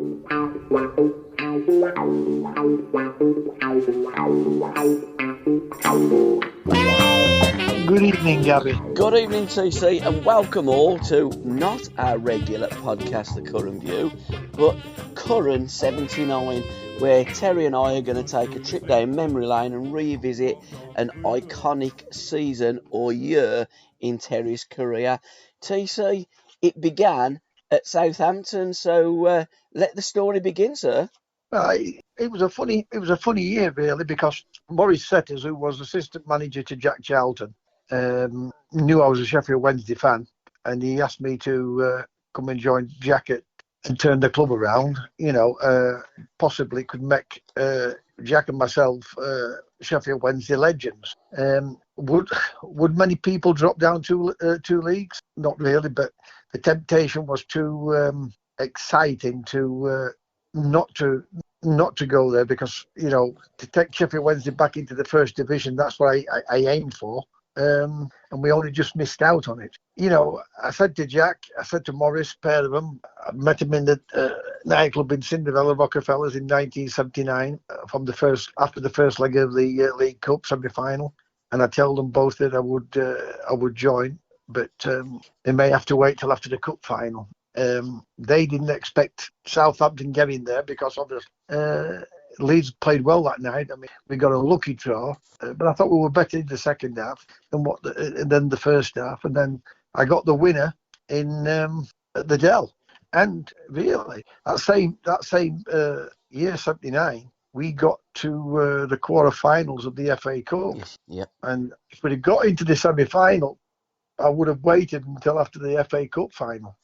Good evening, Gabby. Good evening, TC, and welcome all to not our regular podcast, The Curran View, but Curran-79, where Terry and I are going to take a trip down memory lane and revisit an iconic season or year in Terry's career. TC, it began at Southampton, so let the story begin, sir. It was a funny year really, because Maurice Setters, who was assistant manager to Jack Charlton, knew I was a Sheffield Wednesday fan, and he asked me to come and join Jack and turn the club around. Possibly could make Jack and myself Sheffield Wednesday legends. Would many people drop down two leagues? Not really, but the temptation was too exciting to not to go there, because to take Sheffield Wednesday back into the first division, that's what I aimed for, and we only just missed out on it. I said to Jack, I said to Maurice, pair of them, I met him in the nightclub in Cinderella, Rockefellers, in 1979 after the first leg of the League Cup semi-final, and I told them both that I would join, but they may have to wait till after the cup final. They didn't expect Southampton getting there, because obviously Leeds played well that night. I mean, we got a lucky draw, but I thought we were better in the second half than the first half, and then I got the winner in at the Dell. And really, that same year, 79, we got to the quarter-finals of the FA Cup. Yes, yep. And if we'd have got into the semi-final, I would have waited until after the FA Cup final.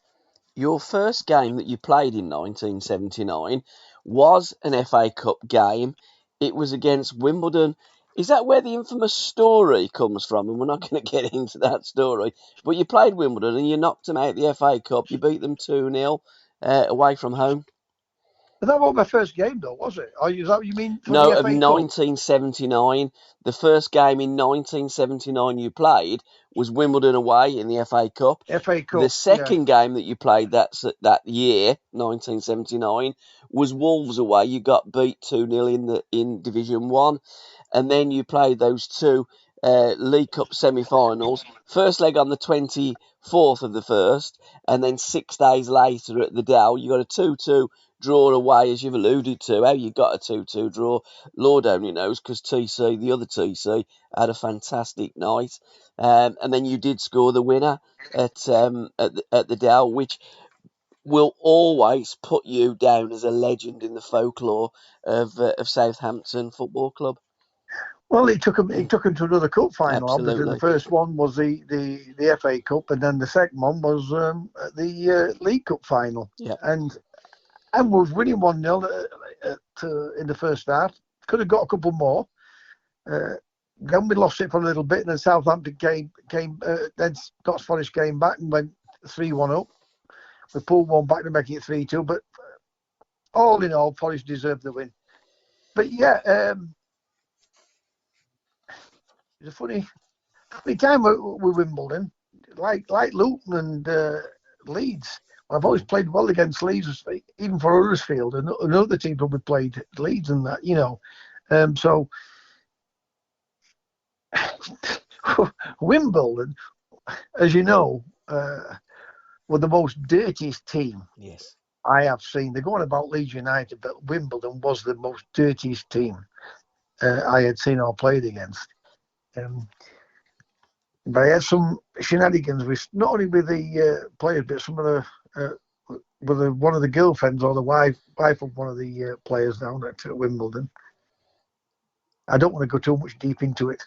Your first game that you played in 1979 was an FA Cup game. It was against Wimbledon. Is that where the infamous story comes from? And we're not going to get into that story. But you played Wimbledon and you knocked them out of the FA Cup. You beat them 2-0 away from home. But that wasn't my first game, though, was it? Or is that what you mean? No, the of FA 1979. The first game in 1979 you played was Wimbledon away in the FA Cup. FA Cup. The second game that you played that year, 1979, was Wolves away. You got beat 2-0 in Division 1. And then you played those two League Cup semi-finals. First leg on the 24th of the first, and then 6 days later at the Dell, you got a 2-2 draw away, as you've alluded to. How you got a 2-2 draw, Lord only knows, because the other TC, had a fantastic night. And then you did score the winner at the Dell, which will always put you down as a legend in the folklore of Southampton Football Club. Well, it took him to another cup final. Absolutely. Obviously, the first one was the FA Cup, and then the second one was the League Cup final. Yeah. And was winning 1-0 in the first half. Could have got a couple more. Then we lost it for a little bit, and then Southampton came. Then Scots Forest came back and went 3-1 up. We pulled one back to make it 3-2. But all in all, Forest deserved the win. But yeah, it was a funny time with Wimbledon, like Luton and Leeds. I've always played well against Leeds, even for Huddersfield and other teams when we played Leeds and that, So Wimbledon, as you know, were the most dirtiest team. Yes. I have seen. They're going about Leeds United, but Wimbledon was the most dirtiest team I had seen or played against. But I had some shenanigans with not only with the players, but some of the with one of the girlfriends or the wife of one of the players down at Wimbledon. I don't want to go too much deep into it.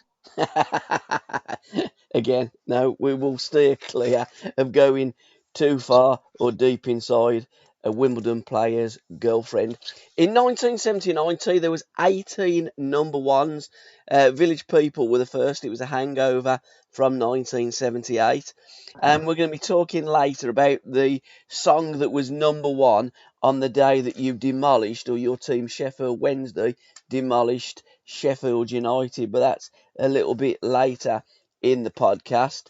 Again, no, we will steer clear of going too far or deep inside a Wimbledon player's girlfriend. In 1979, there was 18 number ones. Village People were the first. It was a hangover from 1978. And we're going to be talking later about the song that was number one on the day that you demolished, or your team Sheffield Wednesday demolished Sheffield United. But that's a little bit later in the podcast.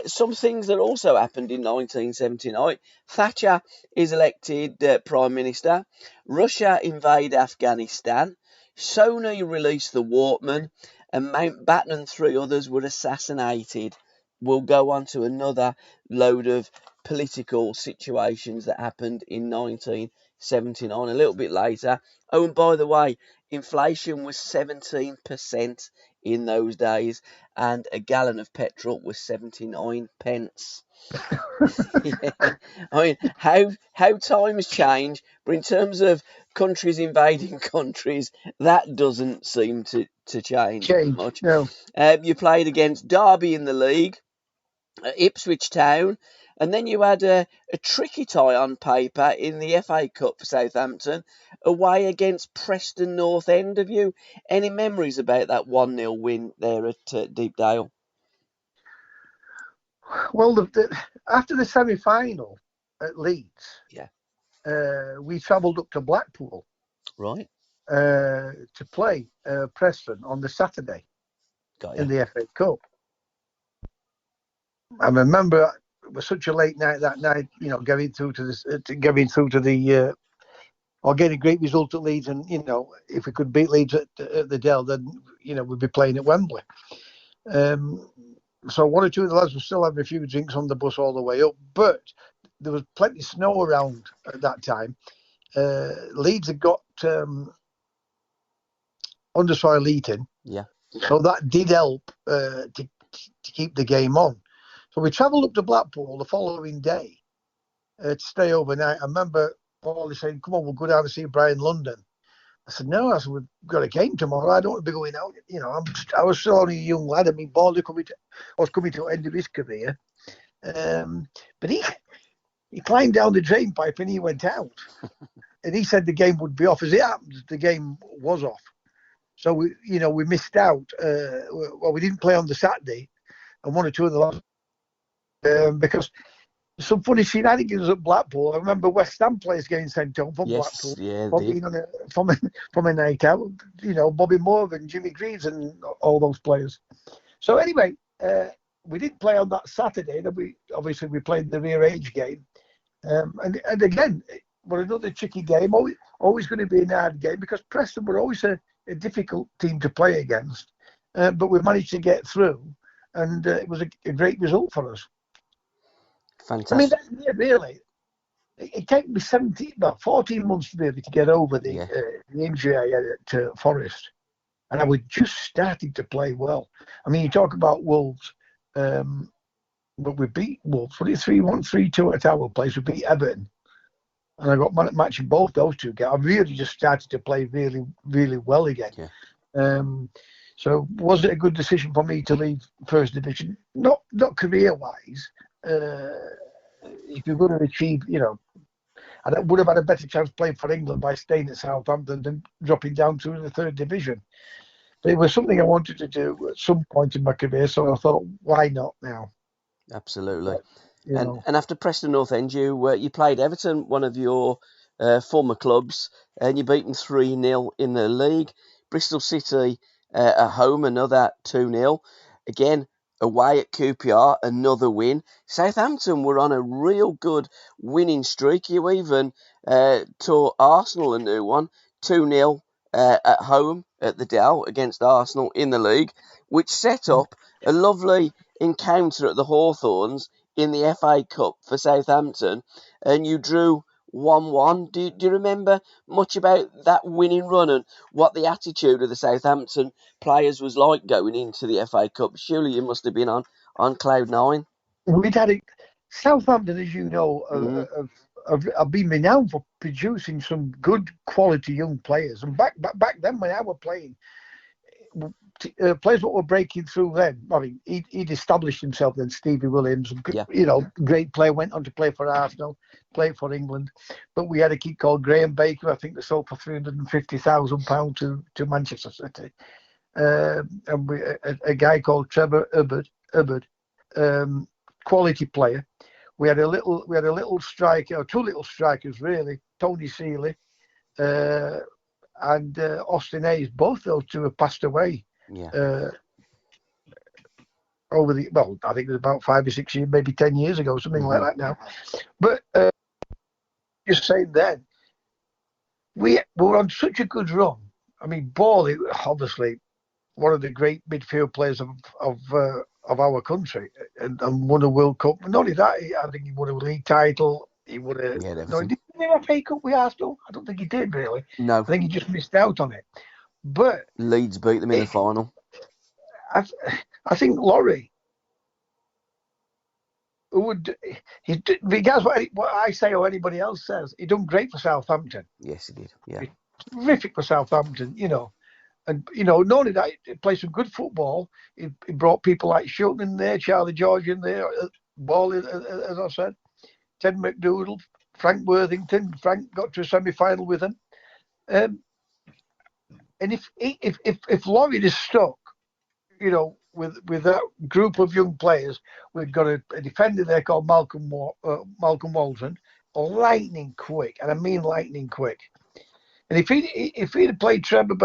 Some things that also happened in 1979. Thatcher is elected Prime Minister. Russia invade Afghanistan. Sony released the Walkman, and Mountbatten and 3 others were assassinated. We'll go on to another load of political situations that happened in 1979 a little bit later. Oh, and by the way, inflation was 17% in those days, and a gallon of petrol was 79 pence. Yeah. I mean, how times change, but in terms of countries invading countries, that doesn't seem to change much. No. You played against Derby in the league, Ipswich Town, and then you had a tricky tie on paper in the FA Cup for Southampton, away against Preston North End. Have you any memories about that 1-0 win there at Deepdale? Well, after the semi-final at Leeds, Yeah. We travelled up to Blackpool, right, to play Preston on the Saturday in the FA Cup. I remember it was such a late night that night, getting through to the or getting a great result at Leeds, and if we could beat Leeds at the Dell, then we'd be playing at Wembley. So one or two of the lads were still having a few drinks on the bus all the way up, but there was plenty of snow around at that time. Leeds had got undersoil heating, so that did help to keep the game on. So we travelled up to Blackpool the following day to stay overnight. I remember Paulie saying, "Come on, we'll go down and see Brian London." I said, "No," I said, "we've got a game tomorrow. I don't want to be going out." I was still only a young lad. I mean, Baldy was coming to the end of his career. But he climbed down the drain pipe and he went out. And he said the game would be off. As it happens, the game was off. So we missed out. We didn't play on the Saturday, and one or two of the lads, because some funny shenanigans at Blackpool. I remember West Ham players getting sent home from Blackpool for being from a night out. Bobby Morgan, Jimmy Greaves, and all those players. So anyway, we didn't play on that Saturday. Then we played the rearranged game, and again, but another tricky game. Always going to be an hard game because Preston were always a difficult team to play against. But we managed to get through, and it was a great result for us. Fantastic. I mean, really, it took me 14 months to be able to get over the injury I had at Forest. And I was just starting to play well. I mean, you talk about Wolves, but we beat Wolves. 3-1, 3-2 at our place. We beat Everton. And I got matching both those two games. I really just started to play really, really well again. Yeah. So was it a good decision for me to leave First Division? Not career-wise. If you're going to achieve, I would have had a better chance playing for England by staying at Southampton than dropping down to the Third Division. But it was something I wanted to do at some point in my career, so I thought, why not now? Absolutely. And after Preston North End, you played Everton, one of your former clubs, and you beat them 3-0 in the league. Bristol City at home, another 2-0. Again, away at QPR, another win. Southampton were on a real good winning streak. You even taught Arsenal a new one, 2-0 at home at the Dell against Arsenal in the league, which set up a lovely encounter at the Hawthorns in the FA Cup for Southampton, and you drew 1-1. Do you remember much about that winning run and what the attitude of the Southampton players was like going into the FA Cup? Surely you must have been on cloud nine. We'd had it. Southampton, as you know, have been renowned for producing some good quality young players. And back then, when I was playing, players that were breaking through then. I mean, he'd established himself then. Stevie Williams, great player, went on to play for Arsenal, played for England. But we had a kid called Graham Baker. I think they sold for £350,000 to Manchester City. And a guy called Trevor Hubbard, quality player. We had a little striker, or two little strikers really, Tony Seeley and Austin Hayes. Both those two have passed away. Yeah. I think it was about 5 or 6 years, maybe 10 years ago, something like that now. But just saying then, we were on such a good run. I mean, Ball, obviously, one of the great midfield players of our country, and won a World Cup. Not only that, I think he won a league title. He won a no, he didn't win an FA Cup with Arsenal. I don't think he did really. No. I think he just missed out on it. But Leeds beat them in the final. I think Laurie, regardless what I say or anybody else says, he done great for Southampton. Yes, he did. Yeah, terrific for Southampton. And not only that, he played some good football. He brought people like Shilton in there, Charlie George in there, Ball, as I said, Ted McDougall, Frank Worthington. Frank got to a semi-final with him. And if Laurie is stuck, with that group of young players, we've got a defender there called Malcolm Walton, lightning quick, and I mean lightning quick. And if he'd have played Trevor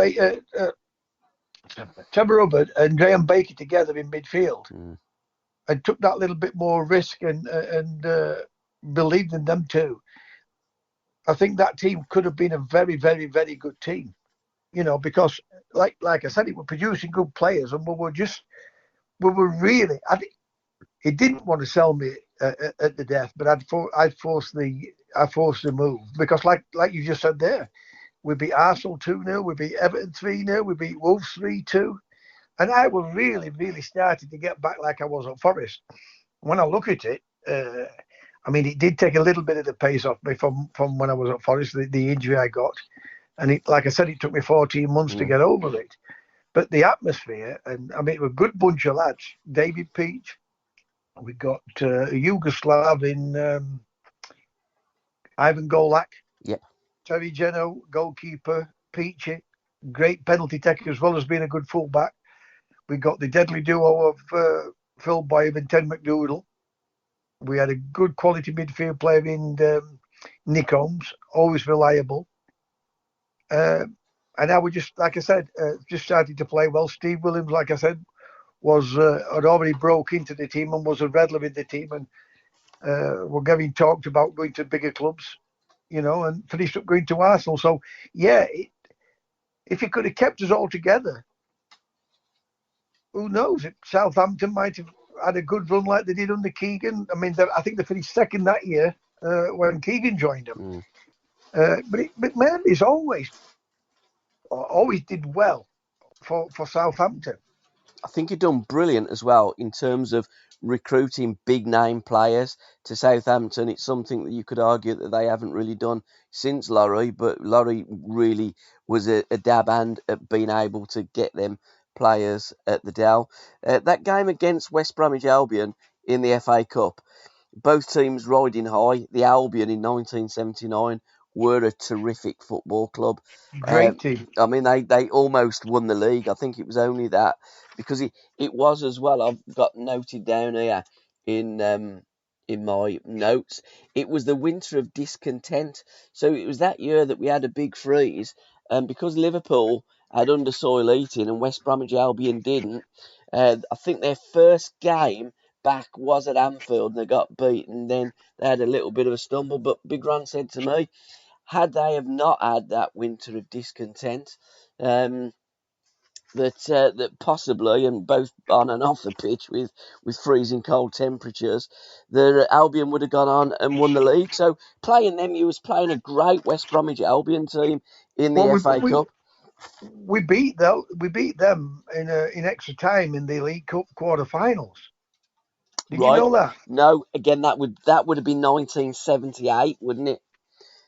Hubbard and Graham Baker together in midfield, and took that little bit more risk and believed in them too, I think that team could have been a very, very, very good team. Because like I said, it were producing good players, and we were really. He didn't want to sell me at the death, but I forced the move because, like you just said there, we beat Arsenal 2-0, we beat Everton 3-0, we beat Wolves 3-2, and I was really, really starting to get back like I was at Forest. When I look at it, I mean, it did take a little bit of the pace off me from when I was at Forest, the injury I got. And like I said, it took me 14 months to get over it. But the atmosphere, and I mean, it was a good bunch of lads. David Peach, we got a Yugoslav in Ivan Golak. Yep. Terry Geno, goalkeeper. Peachy, great penalty taker as well as being a good fullback. We got the deadly duo of Phil Boyd and Ted McDougall. We had a good quality midfield player in Nick Holmes, always reliable. And now we just, like I said, just started to play well. Steve Williams, like I said, had already broke into the team and was a regular in the team, and we're getting talked about going to bigger clubs, and finished up going to Arsenal. So yeah, if he could have kept us all together, who knows? Southampton might have had a good run like they did under Keegan. I mean, I think they finished second that year when Keegan joined them. But McMahon always did well for Southampton. I think he'd done brilliant as well in terms of recruiting big name players to Southampton. It's something that you could argue that they haven't really done since Laurie, but Laurie really was a dab hand at being able to get them players at the Dell. That game against West Bromwich Albion in the FA Cup, both teams riding high. The Albion in 1979 were a terrific football club. Great team. I mean, they almost won the league. I think it was only that because it was as well. I've got noted down here in my notes. It was the winter of discontent. So it was that year that we had a big freeze, and because Liverpool had under soil eating and West Bromwich Albion didn't, I think their first game back was at Anfield and they got beaten. Then they had a little bit of a stumble, but Big Ron said to me, had they have not had that winter of discontent, that possibly, and both on and off the pitch with freezing cold temperatures, the Albion would have gone on and won the league. So playing them, you was playing a great West Bromwich Albion team in the FA Cup. We beat them in extra time in the League Cup quarter-finals. Did you know that? No, again, that would have been 1978, wouldn't it?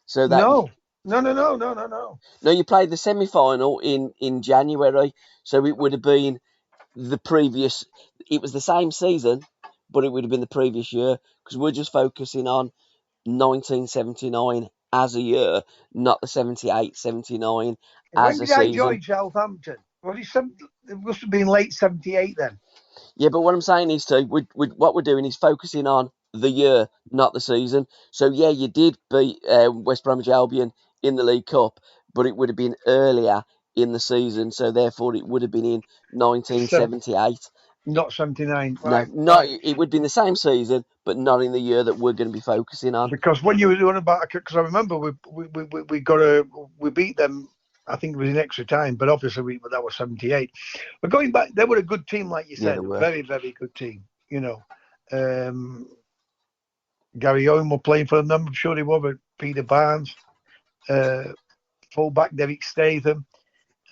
So that No. No, you played the semi-final in January, so it would have been the previous. It was the same season, but it would have been the previous year because we're just focusing on 1979 as a year, not the 78, 79 as a season. When did I join Southampton? Well, it must have been late 78 then. Yeah, but what I'm saying is, Steve, what we're doing is focusing on the year, not the season. So, yeah, you did beat West Bromwich Albion in the League Cup, but it would have been earlier in the season, so therefore it would have been in 1978 Not 79. No, Right, not right. it would be in the same season, but not in the year that we're going to be focusing on. Because when you were doing about, because I remember we beat them. I think it was in extra time, but obviously that was 78. But going back, they were a good team, like you Yeah, they said, were. very very good team. Um, Gary Owen were playing for them. I'm sure he was. But Peter Barnes, uh, fullback Derek Statham,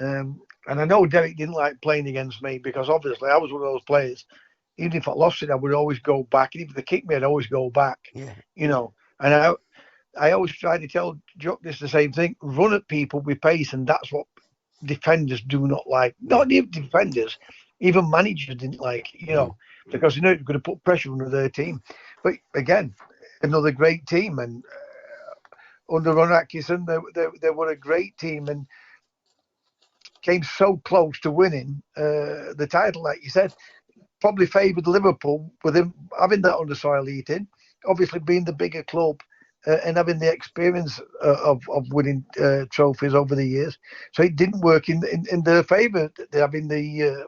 and I know Derek didn't like playing against me because obviously I was one of those players. Even if I lost it, I would always go back. And if they kicked me, I'd always go back. Yeah. And I always try to tell Jock this the same thing: run at people with pace, and that's what defenders do not like. Not even defenders, even managers didn't like. Because you're going to put pressure on their team. But again, another great team, and under Ron Atkinson, they were a great team and came so close to winning the title, like you said. Probably favoured Liverpool with him having that under soil eating, obviously being the bigger club and having the experience of winning trophies over the years. So it didn't work in their favour, having the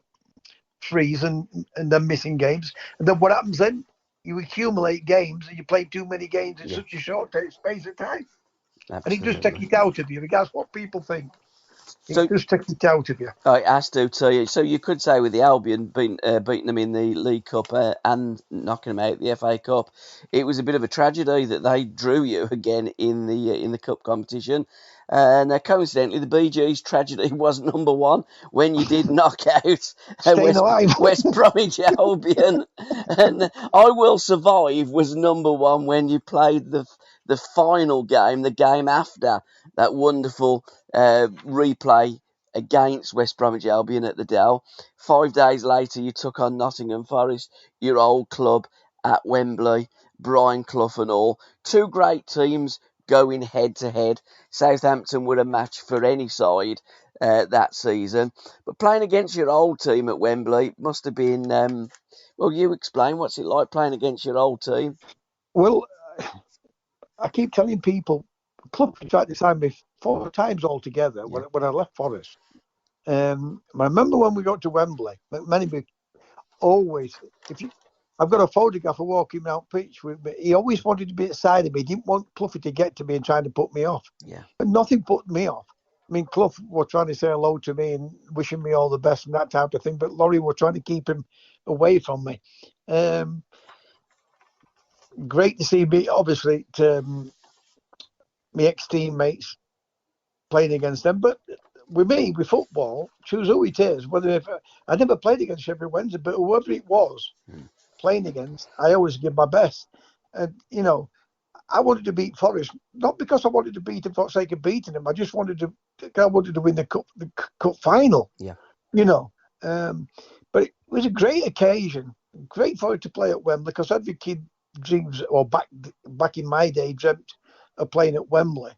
freeze and then missing games. And then what happens then? You accumulate games and you play too many games in such a short space of time. Absolutely. And it just takes it out of you, regardless what people think. It So just takes it out of you. it has to tell you. So you could say with the Albion beating them in the League Cup and knocking them out the FA Cup, it was a bit of a tragedy that they drew you again in the cup competition. And coincidentally, the Bee Gees tragedy was number one when you did knock out Staying alive. West Bromwich Albion, and I Will Survive was number one when you played the final game, the game after that wonderful replay against West Bromwich Albion at the Dell. 5 days later, you took on Nottingham Forest, your old club at Wembley, Brian Clough and all. Two great teams going head to head. Southampton were a match for any side that season. But playing against your old team at Wembley must have been, well, you explain, what's it like playing against your old team? Well, I keep telling people, Clough tried to sign me 4 times altogether when I left Forest. I remember when we got to Wembley, many people always, I've got a photograph of walking around pitch with me. He always wanted to be at the side of me. He didn't want Cloughy to get to me and trying to put me off. Yeah. But nothing put me off. I mean, Clough was trying to say hello to me and wishing me all the best and that type of thing. But Laurie was trying to keep him away from me. Great to see me, obviously, my ex-teammates playing against them. But with me, with football, choose who it is. I never played against Sheffield Wednesday, but whoever it was playing against, I always give my best. And, I wanted to beat Forest, not because I wanted to beat them for the sake of beating them. I just wanted to win the cup final. Yeah. But it was a great occasion, great for it to play at Wembley, because every kid dreams, or back in my day, dreamt of playing at Wembley.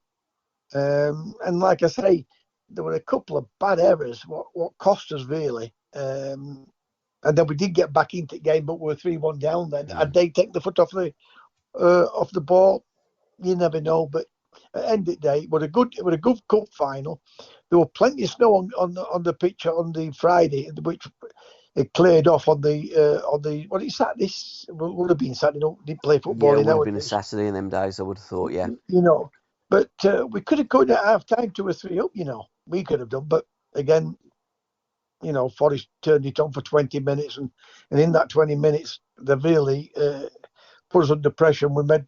And like I say, there were a couple of bad errors, what cost us really. And then we did get back into the game, but we were 3-1 down then. Had they taken the foot off the ball? You never know. But at the end of the day, it was a good cup final. There were plenty of snow on the pitch on the Friday, which it cleared off on the what is that? This would have been Saturday. Didn't play football. Yeah, it would have been a Saturday in them days, I would have thought. Yeah. But we could have gone at half time 2 or 3 up. We could have done. But again, Forest turned it on for 20 minutes, and in that 20 minutes, they really put us under pressure, and we made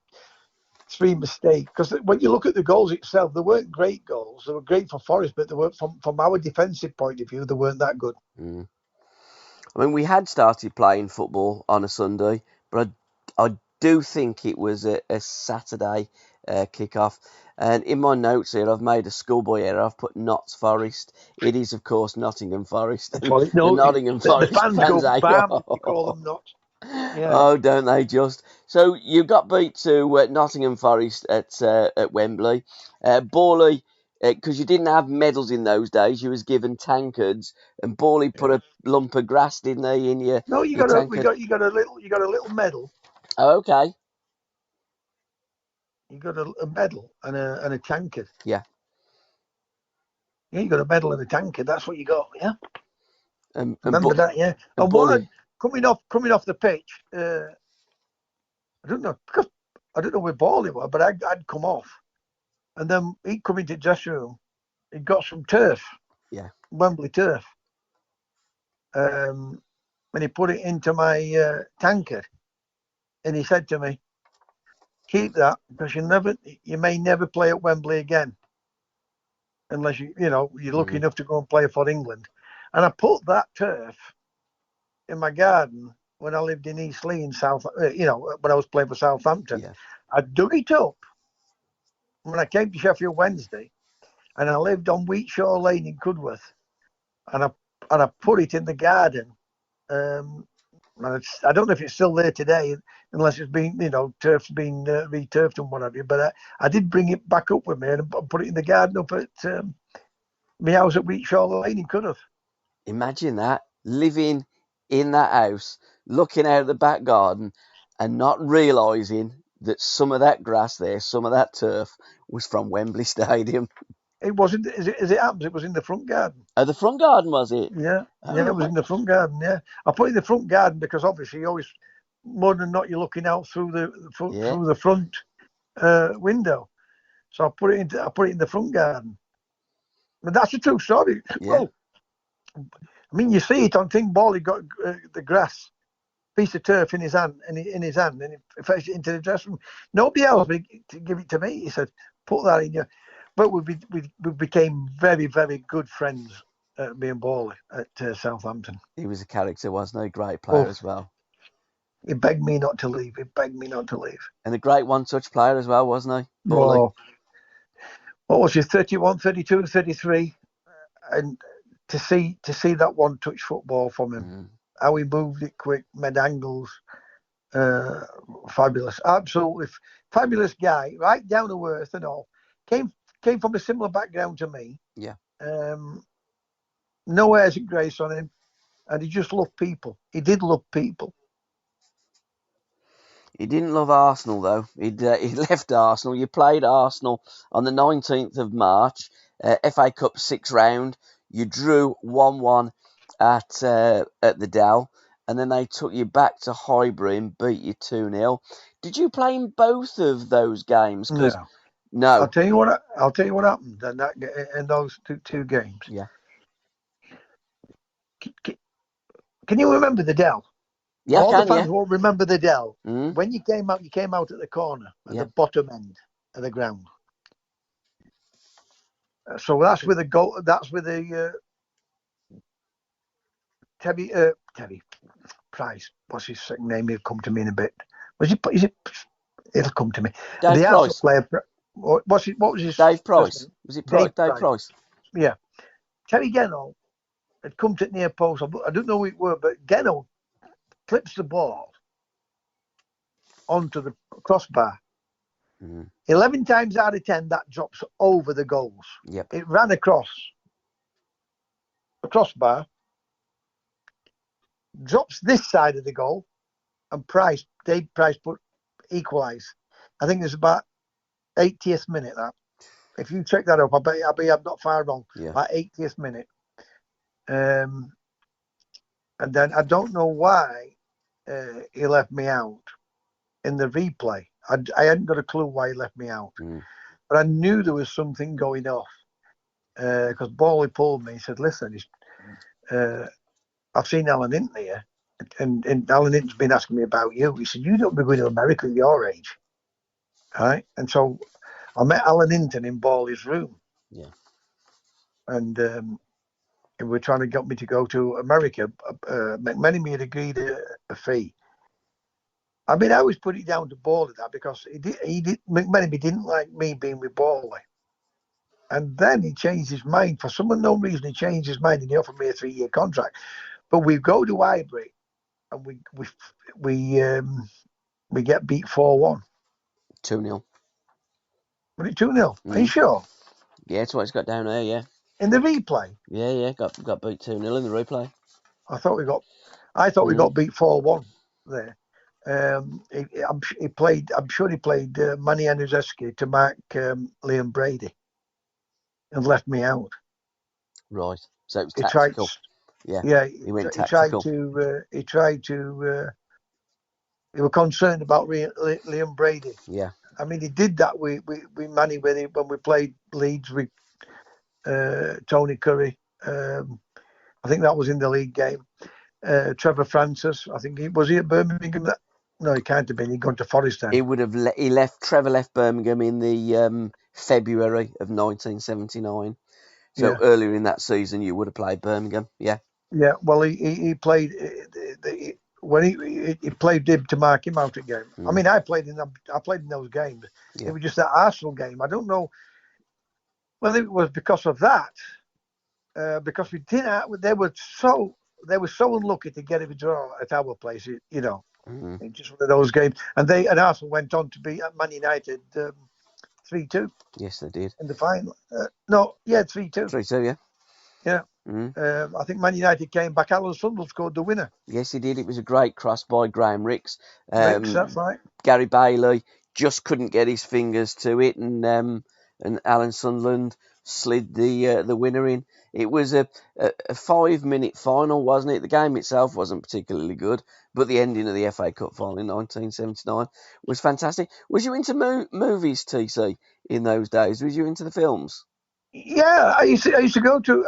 3 mistakes. Because when you look at the goals itself, they weren't great goals. They were great for Forest, but they weren't from our defensive point of view. They weren't that good. I mean, we had started playing football on a Sunday, but I do think it was a Saturday kick-off. And in my notes here, I've made a schoolboy error. I've put Notts Forest. It is, of course, Nottingham Forest. And the Nottingham Forest fans go bam if you call them Notts. Yeah. Oh, don't they just? So you got beat to Nottingham Forest at Wembley. Borley, because you didn't have medals in those days, you was given tankards, and Borley put a lump of grass, didn't they, in your No, you got a little medal. Oh, okay. You got a medal and a tankard. Yeah. Yeah, you got a medal and a tankard. That's what you got. Yeah. And Remember that? Yeah. And Borley coming off the pitch. I don't know because I don't know where Bally were, but I'd come off, and then he'd come into the dressing room. He'd got some turf, Wembley turf, and he put it into my tankard, and he said to me, "Keep that because you may never play at Wembley again, unless you're lucky enough to go and play for England." And I put that turf in my garden when I lived in East Lee in when I was playing for Southampton. Yeah. I dug it up when I came to Sheffield Wednesday, and I lived on Wheatshaw Lane in Cudworth, and I put it in the garden. I don't know if it's still there today, unless it's been, turf's been returfed and what have you. But I did bring it back up with me and put it in the garden up at my house at Wheatshaw Lane in Cudworth. Imagine that, living in that house, looking out the back garden, and not realising that some of that grass there, some of that turf, was from Wembley Stadium. It wasn't, as it happens, it was in the front garden. Oh, the front garden, was it? Yeah, it was in the front garden. Yeah, I put it in the front garden because obviously, always more than not, you're looking out through the front window. So I put it in the front garden. But that's a true story. Yeah. Oh, I mean, you see it on Thing Ball. He got the grass piece of turf in his hand, and he fetched it into the dressing room. Nobody else would give it to me. He said, "Put that in your." But we became very, very good friends, me and Bally at Southampton. He was a character, wasn't he? Great player as well. He begged me not to leave. And a great one-touch player as well, wasn't he? Bally. Oh, what was he? 31, 32, 33, and to see that one-touch football from him, how he moved it quick, made angles, fabulous, absolutely fabulous guy, right down to earth and all. Came from a similar background to me. Yeah. No airs and grace on him, and he just loved people. He did love people. He didn't love Arsenal, though. He left Arsenal. You played Arsenal on the 19th of March, FA Cup 6th round. You drew 1-1 at the Dell, and then they took you back to Highbury and beat you 2-0. Did you play in both of those games? No. I'll tell you what happened in those two games. Yeah. Can you remember the Dell? Yeah, all the fans won't remember the Dell. When you came out at the corner at Yeah. the bottom end of the ground. So that's where the goal. That's where the Tebby Price. What's his second name? He'll come to me in a bit. Is it? It'll come to me. Dave the Price. Player, what was his? Dave Price. Was it Dave Price? Yeah. Terry Gennell had come to near post. I don't know who it were, but Gennell clips the ball onto the crossbar. 11 times out of 10, that drops over the goals. Yep. It ran across the crossbar, drops this side of the goal, and Dave Price put equalise. I think it's about 80th minute. That, if you check that up, I bet I'm not far wrong. Yeah. About 80th minute. And then I don't know why he left me out in the replay. I hadn't got a clue why he left me out, but I knew there was something going off because Bally pulled me. He said, "Listen, I've seen Alan Hinton here, and Alan Hinton's been asking me about you." He said, "You don't be going to America at your age, right?" And so I met Alan Hinton in Bally's room, and they were trying to get me to go to America. McMenemy had agreed a fee. I mean, I always put it down to Bally that because McMenemy didn't like me being with Bally. And then he changed his mind. For some unknown reason, he changed his mind and he offered me a 3-year contract. But we go to Highbury and we get beat 4-1. 2-0. Was it 2-0? Are you sure? Yeah, that's what it's got down there, yeah. In the replay? Yeah, got beat 2-0 in the replay. I thought we got beat 4-1 there. He played. I'm sure he played Manny Anuzeski to mark Liam Brady, and left me out. Right. So it was tactical. Yeah, Yeah, he went he tried tactical. to. He were concerned about Liam Brady. Yeah, I mean, he did that with Manny with it when we played Leeds with Tony Curry. I think that was in the league game. Trevor Francis, I think he at Birmingham. No, he can't have been. He'd gone to Forest then. he would have. He left. Trevor left Birmingham in the February of 1979. So Yeah, earlier in that season, you would have played Birmingham. Yeah. yeah. Well, he played when he played Dib to mark him out at game. I Mm, mean, I played in those games. It yeah. was just that Arsenal game. I don't know whether it was because of that, because we didn't. They were so unlucky to get a draw at our place. You know, Mm, in just one of those games, and Arsenal went on to beat Man United 3-2 yes, they did. in the final. No, yeah, 3-2. 3-2. Yeah. Yeah. Mm. I think Man United came back. Alan Sunderland scored the winner. Yes, he did. It was a great cross by Graham Ricks. Ricks, that's right. Gary Bailey just couldn't get his fingers to it, and Alan Sunderland slid the winner in. It was a 5-minute final, wasn't it? The game itself wasn't particularly good, but the ending of the FA Cup final in 1979 was fantastic. Was you into movies, TC, in those days? Was you into the films? Yeah, I used to go to,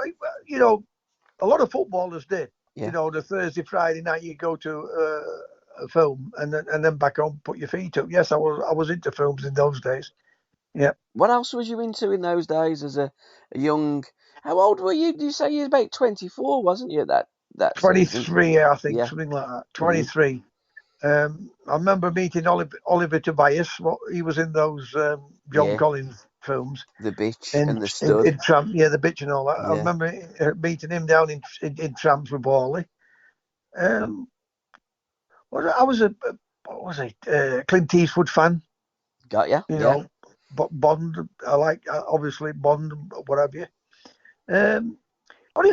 a lot of footballers did. Yeah. The Thursday, Friday night, you go to a film and then back home, put your feet up. Yes, I was into films in those days. Yeah. What else was you into in those days as a young? How old were you? Did you say you were about 24, wasn't you, that season? 23, I think, Yeah. something like that. Mm. 23. I remember meeting Oliver Tobias. He was in those John Yeah. Collins films. The Bitch In, and the in, Stud. in Tramp, yeah, the bitch and all that. I Yeah. remember meeting him down in Tramps with Borley. Um, I was what was it? Clint Eastwood fan. Got ya? You Yeah. know, but Bond. I like obviously Bond, whatever. Um, but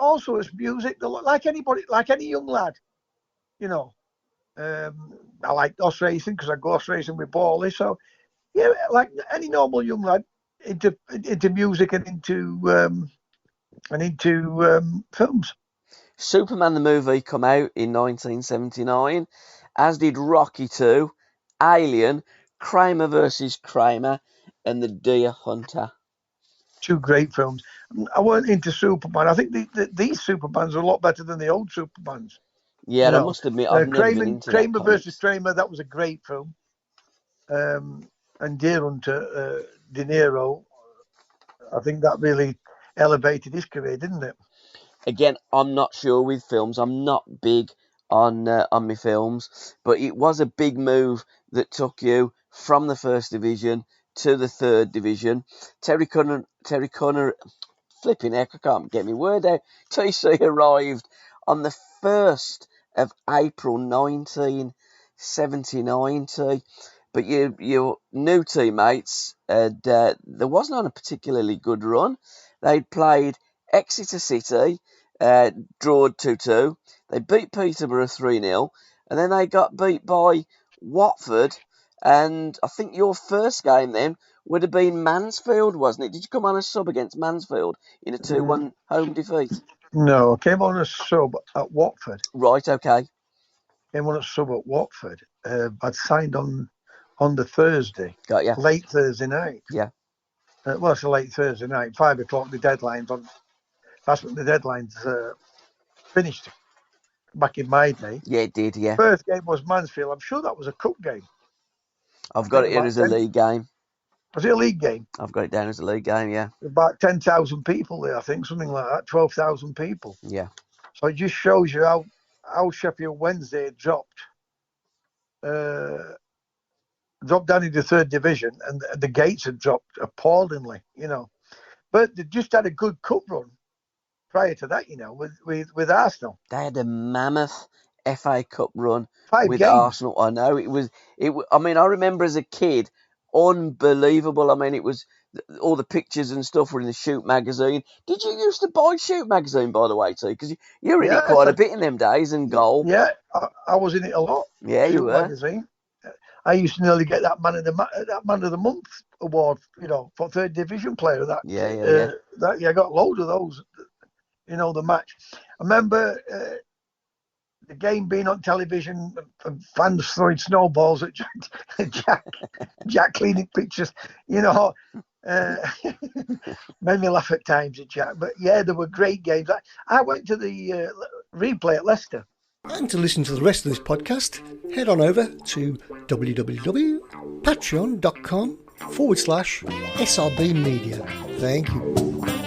also it's music. Like anybody, like any young lad. You know, I like horse racing because I go horse racing with Borley. So yeah, like any normal young lad into music and into films. Superman the movie come out in 1979, as did Rocky 2, Alien, Kramer versus Kramer, and The Deer Hunter. Two great films. I weren't into Superman. I think these Supermans are a lot better than the old Supermans. Yeah, You I know, must admit I've never been into that Kramer versus comics. Kramer. That was a great film. And Deer Hunter, De Niro. I think that really elevated his career, didn't it? Again, I'm not sure with films. I'm not big on my films, but it was a big move that took you from the first division to the third division. Terry Connor, flipping heck, I can't get my word out. TC arrived on the 1st of April 1979. But your new teammates, there wasn't on a particularly good run. They'd played Exeter City, drawed 2-2. They beat Peterborough 3-0, and then they got beat by Watford. And I think your first game then would have been Mansfield, wasn't it? Did you come on a sub against Mansfield in a 2-1 home defeat? No, I came on a sub at Watford. Right, okay. Came on a sub at Watford. I'd signed on the Thursday, Got ya. late Thursday night. Yeah. Well, it's a late Thursday night, 5 o'clock. The deadline's on. That's when the deadline's finished. Back in my day, Yeah, it did, yeah. first game was Mansfield. I'm sure that was a cup game. I've I got think it here about as a 10. league game. Was it a league game? I've got it down as a league game, yeah. About 10,000 people there, I think, something like that. 12,000 people. Yeah. So it just shows you how Sheffield Wednesday dropped down into third division, and the gates had dropped appallingly. But they just had a good cup run prior to that. With Arsenal, They had a mammoth FA Cup run 5 with games. Arsenal. I know I mean, I remember as a kid, unbelievable. I mean, it was all the pictures and stuff were in the Shoot magazine. Did you used to buy Shoot magazine, by the way, too? Because you were in it Yes, quite a bit in them days, and Goal. yeah, I was in it a lot. Yeah, you Shoot were. magazine. I used to nearly get that man of the month award. For third division player. Yeah, yeah, yeah. I got a load of those. the match. I remember the game being on television, fans throwing snowballs at Jack cleaning pictures, made me laugh at times at Jack. But yeah, there were great games. I went to the replay at Leicester. And to listen to the rest of this podcast, head on over to www.patreon.com/SRB Media. Thank you.